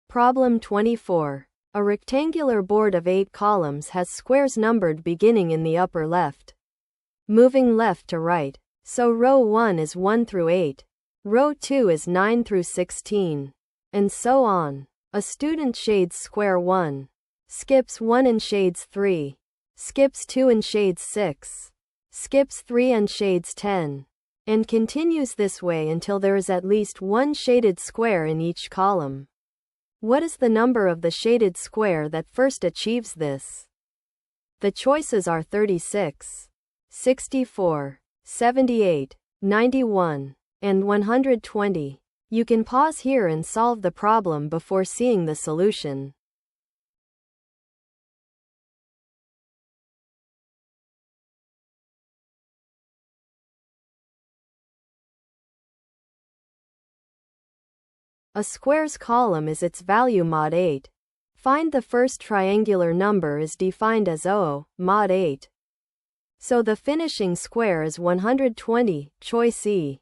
Problem 24. A rectangular board of 8 columns has squares numbered beginning in the upper left, moving left to right. So row 1 is 1 through 8, row 2 is 9 through 16, and so on. A student shades square 1, skips 1 and shades 3, skips 2 and shades 6, skips 3 and shades 10, and continues this way until there is at least one shaded square in each column. What is the number of the shaded square that first achieves this? The choices are 36, 64, 78, 91, and 120. You can pause here and solve the problem before seeing the solution. A square's column is its value mod 8. Find the first triangular number is defined as O, mod 8. So the finishing square is 120, choice E.